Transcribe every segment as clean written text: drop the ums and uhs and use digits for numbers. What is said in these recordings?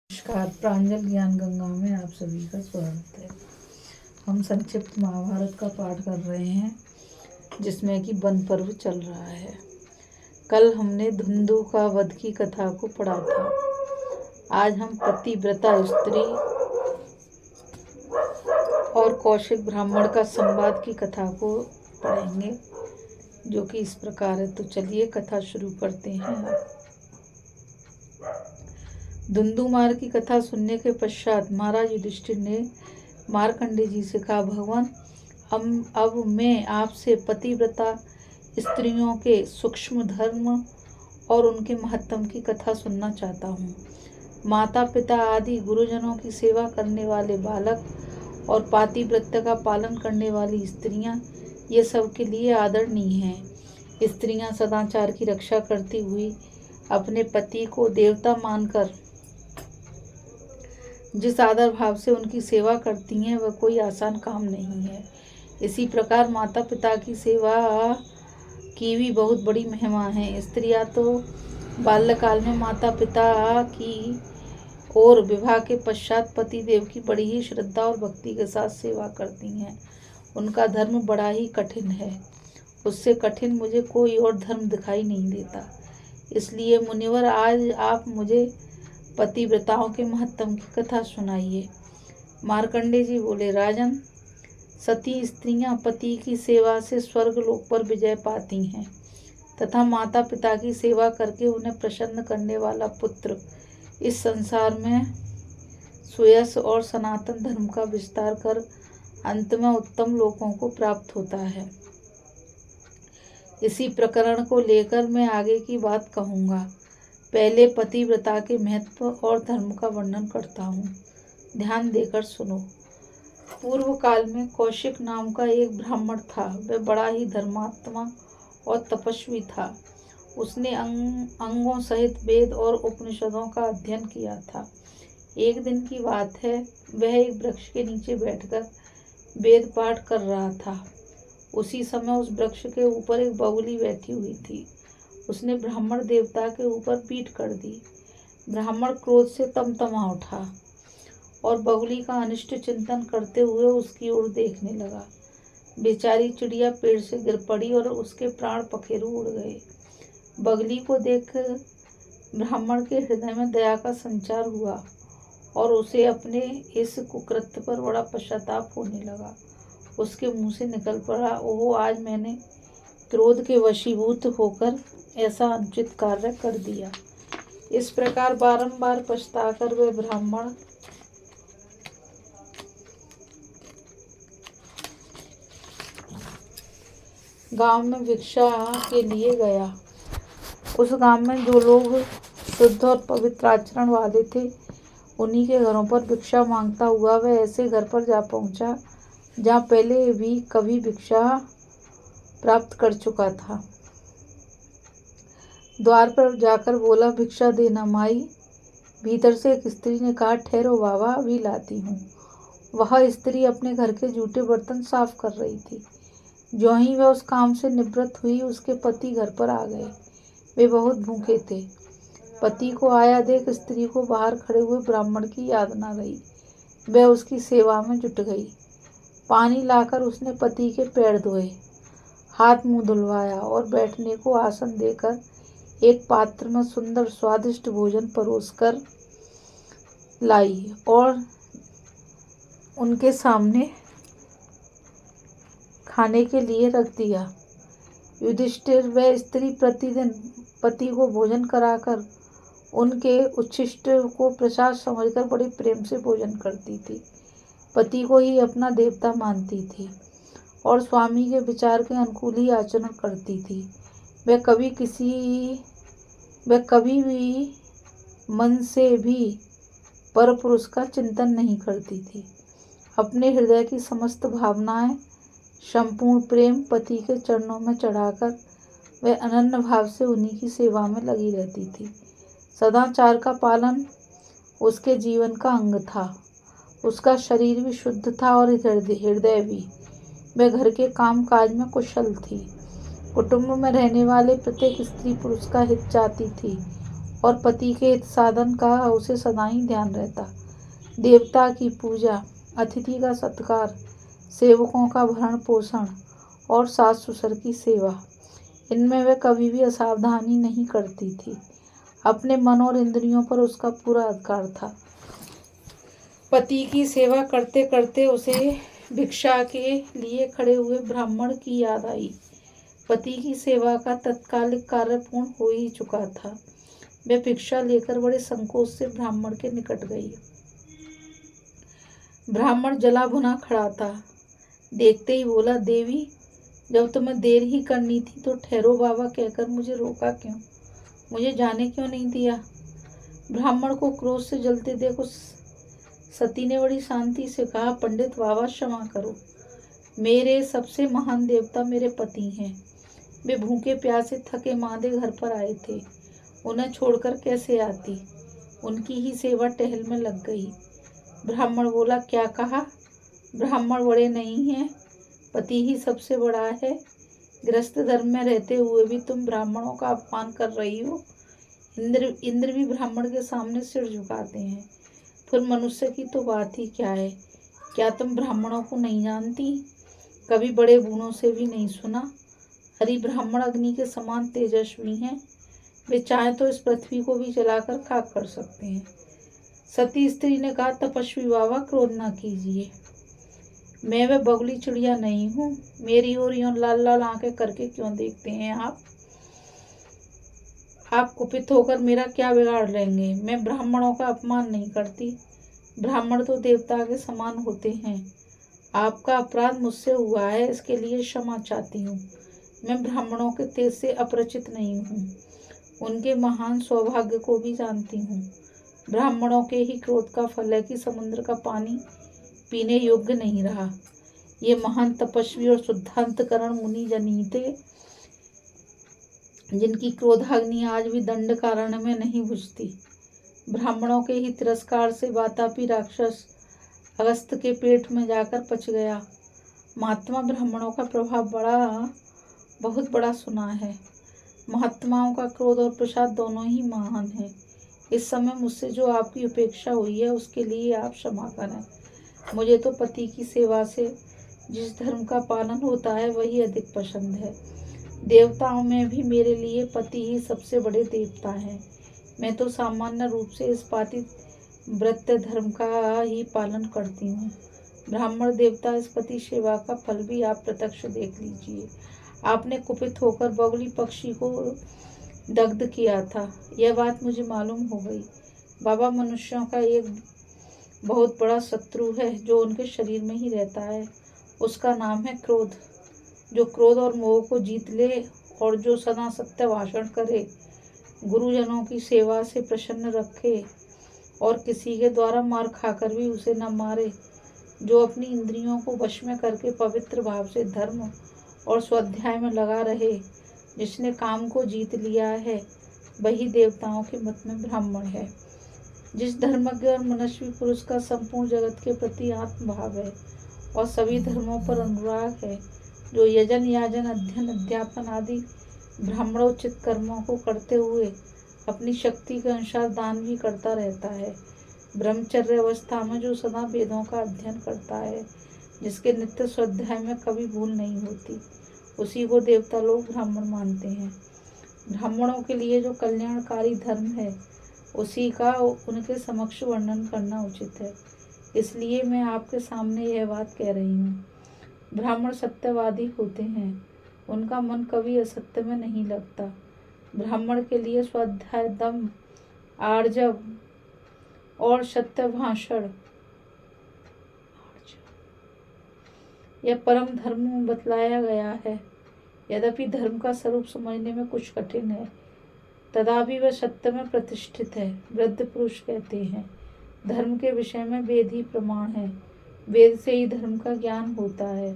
नमस्कार। प्रांजल ज्ञान गंगा में आप सभी का स्वागत है। हम संक्षिप्त महाभारत का पाठ कर रहे हैं, जिसमें कि वन पर्व चल रहा है। कल हमने धुंधु का वध की कथा को पढ़ा था। आज हम पतिव्रता स्त्री और कौशिक ब्राह्मण का संवाद की कथा को पढ़ेंगे, जो कि इस प्रकार है। तो चलिए कथा शुरू करते हैं। धुंधुमार की कथा सुनने के पश्चात महाराज युधिष्ठिर ने मार्कंडेय जी से कहा, भगवान, अब मैं आपसे पतिव्रता स्त्रियों के सूक्ष्म धर्म और उनके महत्व की कथा सुनना चाहता हूँ। माता पिता आदि गुरुजनों की सेवा करने वाले बालक और पातिव्रत्य का पालन करने वाली स्त्रियाँ, ये सबके लिए आदरणीय हैं। स्त्रियाँ सदाचार की रक्षा करती हुई अपने पति को देवता मानकर जिस आदर भाव से उनकी सेवा करती हैं, वह कोई आसान काम नहीं है। इसी प्रकार माता पिता की सेवा की भी बहुत बड़ी महिमा है। स्त्रियां तो बाल्यकाल में माता पिता की और विवाह के पश्चात पति देव की बड़ी ही श्रद्धा और भक्ति के साथ सेवा करती हैं। उनका धर्म बड़ा ही कठिन है। उससे कठिन मुझे कोई और धर्म दिखाई नहीं देता। इसलिए मुनिवर, आज आप मुझे पतिव्रताओं के महत्व की कथा सुनाइए। मार्कंडेय जी बोले, राजन, सती स्त्रियां पति की सेवा से स्वर्ग लोक पर विजय पाती हैं तथा माता पिता की सेवा करके उन्हें प्रसन्न करने वाला पुत्र इस संसार में सुयश और सनातन धर्म का विस्तार कर अंत में उत्तम लोकों को प्राप्त होता है। इसी प्रकरण को लेकर मैं आगे की बात कहूँगा। पहले पतिव्रता के महत्व और धर्म का वर्णन करता हूँ। ध्यान देकर सुनो। पूर्व काल में कौशिक नाम का एक ब्राह्मण था। वह बड़ा ही धर्मात्मा और तपस्वी था। उसने अंगों सहित वेद और उपनिषदों का अध्ययन किया था। एक दिन की बात है, वह एक वृक्ष के नीचे बैठकर वेद पाठ कर रहा था। उसी समय उस वृक्ष के ऊपर एक बगुली बैठी हुई थी। उसने ब्राह्मण देवता के ऊपर पीठ कर दी। ब्राह्मण क्रोध से तमतमा उठा और बगुली का अनिष्ट चिंतन करते हुए उसकी ओर देखने लगा। बेचारी चिड़िया पेड़ से गिर पड़ी और उसके प्राण पखेरु उड़ गए। बगली को देख ब्राह्मण के हृदय में दया का संचार हुआ और उसे अपने इस कुकृत्य पर बड़ा पश्चाताप होने लगा। उसके मुंह से निकल पड़ा, ओह, आज मैंने क्रोध के वशीभूत होकर ऐसा अनुचित कार्य कर दिया। इस प्रकार बारंबार पछताकर वह ब्राह्मण गांव में भिक्षा के लिए गया। उस गांव में जो लोग शुद्ध और पवित्र आचरण वाले थे, उन्हीं के घरों पर भिक्षा मांगता हुआ वह ऐसे घर पर जा पहुंचा जहाँ पहले भी कभी भिक्षा प्राप्त कर चुका था। द्वार पर जाकर बोला, भिक्षा देना माई। भीतर से एक स्त्री ने कहा, ठहरो बाबा, अभी लाती हूँ। वह स्त्री अपने घर के जूठे बर्तन साफ कर रही थी। ज्यों ही वह उस काम से निवृत्त हुई, उसके पति घर पर आ गए। वे बहुत भूखे थे। पति को आया देख स्त्री को बाहर खड़े हुए ब्राह्मण की याद न रही। वह उसकी सेवा में जुट गई। पानी लाकर उसने पति के पैर धोए, हाथ मुंह धुलवाया और बैठने को आसन देकर एक पात्र में सुंदर स्वादिष्ट भोजन परोसकर लाई और उनके सामने खाने के लिए रख दिया। युधिष्ठिर, वह स्त्री प्रतिदिन पति को भोजन कराकर उनके उच्छिष्ट को प्रसाद समझकर बड़े प्रेम से भोजन करती थी। पति को ही अपना देवता मानती थी और स्वामी के विचार के अनुकूल ही आचरण करती थी। वह कभी भी मन से भी परपुरुष का चिंतन नहीं करती थी। अपने हृदय की समस्त भावनाएं, संपूर्ण प्रेम पति के चरणों में चढ़ाकर वह अनन्य भाव से उन्हीं की सेवा में लगी रहती थी। सदाचार का पालन उसके जीवन का अंग था। उसका शरीर भी शुद्ध था और हृदय भी। वह घर के काम काज में कुशल थी। कुटुंब में रहने वाले प्रत्येक स्त्री पुरुष का हित चाहती थी और पति के हित साधन का उसे सदा ही ध्यान रहता। देवता की पूजा, अतिथि का सत्कार, सेवकों का भरण पोषण और सास ससुर की सेवा, इनमें वह कभी भी असावधानी नहीं करती थी। अपने मन और इंद्रियों पर उसका पूरा अधिकार था। पति की सेवा करते करते उसे भिक्षा के लिए खड़े हुए ब्राह्मण की याद आई। पति की सेवा का तत्कालिक कार्य पूर्ण हो ही चुका था। वह भिक्षा लेकर बड़े संकोच से ब्राह्मण के निकट गई। ब्राह्मण जला भुना खड़ा था। देखते ही बोला, देवी, जब तुम्हें देर ही करनी थी तो ठहरो बाबा कहकर मुझे रोका क्यों? मुझे जाने क्यों नहीं दिया? ब्राह्मण को क्रोध से जलते देख उस सती ने बड़ी शांति से कहा, पंडित बाबा क्षमा करो। मेरे सबसे महान देवता मेरे पति हैं। वे भूखे प्यासे थके मांदे घर पर आए थे। उन्हें छोड़कर कैसे आती? उनकी ही सेवा टहल में लग गई। ब्राह्मण बोला, क्या कहा? ब्राह्मण बड़े नहीं हैं, पति ही सबसे बड़ा है। गृहस्थ धर्म में रहते हुए भी तुम ब्राह्मणों का अपमान कर रही हो। इंद्र भी ब्राह्मण के सामने सिर झुकाते हैं, फिर मनुष्य की तो बात ही क्या है। क्या तुम ब्राह्मणों को नहीं जानती? कभी बड़े बूढ़ों से भी नहीं सुना? हरि ब्राह्मण अग्नि के समान तेजस्वी हैं। वे चाहे तो इस पृथ्वी को भी जलाकर खाक कर सकते हैं। सती स्त्री ने कहा, तपस्वी बाबा क्रोध न कीजिए। मैं वह बगुली चिड़िया नहीं हूँ। मेरी ओर यूं लाल लाल आंखें करके क्यों देखते हैं आप? आप कुपित होकर मेरा क्या बिगाड़ लेंगे? मैं ब्राह्मणों का अपमान नहीं करती। ब्राह्मण तो देवता के समान होते हैं। आपका अपराध मुझसे हुआ है, इसके लिए क्षमा चाहती हूँ। मैं ब्राह्मणों के तेज से अपरिचित नहीं हूँ। उनके महान सौभाग्य को भी जानती हूँ। ब्राह्मणों के ही क्रोध का फल है कि समुद्र का पानी पीने योग्य नहीं रहा। ये महान तपस्वी और शुद्धांतकरण मुनि जन ही थे, जिनकी क्रोधाग्नि आज भी दंड कारण में नहीं बुझती। ब्राह्मणों के ही तिरस्कार से वातापी राक्षस अगस्त के पेट में जाकर पच गया। महात्मा ब्राह्मणों का प्रभाव बहुत बड़ा सुना है। महात्माओं का क्रोध और प्रसाद दोनों ही महान है। इस समय मुझसे जो आपकी उपेक्षा हुई है उसके लिए आप क्षमा करें। मुझे तो पति की सेवा से जिस धर्म का पालन होता है वही अधिक पसंद है। देवताओं में भी मेरे लिए पति ही सबसे बड़े देवता हैं। मैं तो सामान्य रूप से इस पातिव्रत धर्म का ही पालन करती हूँ। ब्राह्मण देवता इस पति सेवा का फल भी आप प्रत्यक्ष देख लीजिए। आपने कुपित होकर बगुली पक्षी को दग्ध किया था, यह बात मुझे मालूम हो गई। बाबा, मनुष्यों का एक बहुत बड़ा शत्रु है जो उनके शरीर में ही रहता है। उसका नाम है क्रोध। जो क्रोध और मोह को जीत ले और जो सदा सत्य भाषण करे, गुरुजनों की सेवा से प्रसन्न रखे और किसी के द्वारा मार खाकर भी उसे न मारे, जो अपनी इंद्रियों को वश में करके पवित्र भाव से धर्म और स्वाध्याय में लगा रहे, जिसने काम को जीत लिया है, वही देवताओं के मत में ब्राह्मण है। जिस धर्मज्ञ और मनस्वी पुरुष का संपूर्ण जगत के प्रति आत्मभाव है और सभी धर्मों पर अनुराग है, जो यजन याजन अध्ययन अध्यापन आदि ब्राह्मणोचित कर्मों को करते हुए अपनी शक्ति के अनुसार दान भी करता रहता है, ब्रह्मचर्य अवस्था में जो सदा वेदों का अध्ययन करता है, जिसके नित्य स्वाध्याय में कभी भूल नहीं होती, उसी को देवता लोग ब्राह्मण मानते हैं। ब्राह्मणों के लिए जो कल्याणकारी धर्म है उसी का उनके समक्ष वर्णन करना उचित है। इसलिए मैं आपके सामने यह बात कह रही हूँ। ब्राह्मण सत्यवादी होते हैं, उनका मन कभी असत्य में नहीं लगता। ब्राह्मण के लिए स्वाध्याय, दम, आर्जव और सत्य भाषण यह परम धर्म में बतलाया गया है। यद्यपि धर्म का स्वरूप समझने में कुछ कठिन है, तथापि वह सत्य में प्रतिष्ठित है। वृद्ध पुरुष कहते हैं, धर्म के विषय में वेद ही प्रमाण है। वेद से ही धर्म का ज्ञान होता है,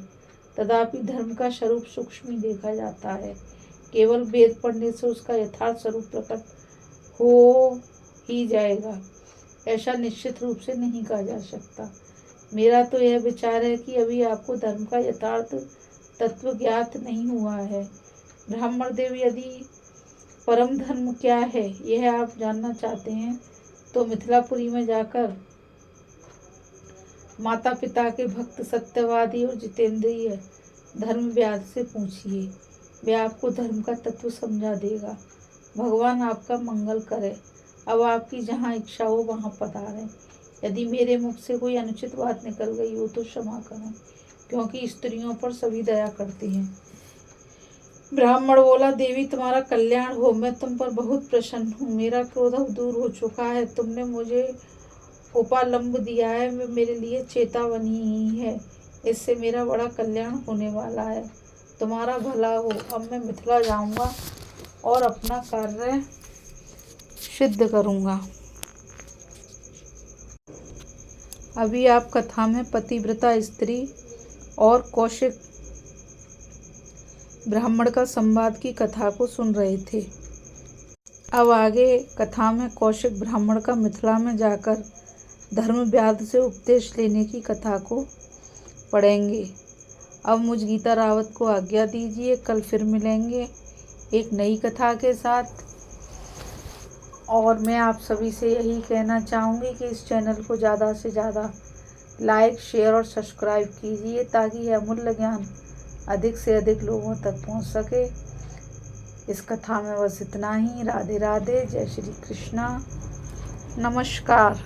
तथापि धर्म का स्वरूप सूक्ष्म ही देखा जाता है। केवल वेद पढ़ने से उसका यथार्थ स्वरूप प्रकट हो ही जाएगा, ऐसा निश्चित रूप से नहीं कहा जा सकता। मेरा तो यह विचार है कि अभी आपको धर्म का यथार्थ तत्व ज्ञात नहीं हुआ है। ब्राह्मण देव यदि परम धर्म क्या है, यह आप जानना चाहते हैं तो मिथिलापुरी में जाकर माता पिता के भक्त सत्यवादी और जितेंद्रिय धर्मव्याध से पूछिए। वह आपको धर्म का तत्व समझा देगा। भगवान आपका मंगल करे। अब आपकी जहाँ इच्छा हो वहाँ पधारें। यदि मेरे मुख से कोई अनुचित बात निकल गई हो तो क्षमा करें, क्योंकि स्त्रियों पर सभी दया करती हैं। ब्राह्मण बोला, देवी तुम्हारा कल्याण हो। मैं तुम पर बहुत प्रसन्न हूँ। मेरा क्रोध अब दूर हो चुका है। तुमने मुझे उपालंब दिया है, वे मेरे लिए चेतावनी ही है। इससे मेरा बड़ा कल्याण होने वाला है। तुम्हारा भला हो। अब मैं मिथिला जाऊंगा और अपना कार्य सिद्ध करूंगा। अभी आप कथा में पतिव्रता स्त्री और कौशिक ब्राह्मण का संवाद की कथा को सुन रहे थे। अब आगे कथा में कौशिक ब्राह्मण का मिथिला में जाकर धर्मव्याध से उपदेश लेने की कथा को पढ़ेंगे। अब मुझ गीता रावत को आज्ञा दीजिए। कल फिर मिलेंगे एक नई कथा के साथ। और मैं आप सभी से यही कहना चाहूँगी कि इस चैनल को ज़्यादा से ज़्यादा लाइक, शेयर और सब्सक्राइब कीजिए, ताकि यह अमूल्य ज्ञान अधिक से अधिक लोगों तक पहुँच सके। इस कथा में बस इतना ही। राधे राधे। जय श्री कृष्णा। नमस्कार।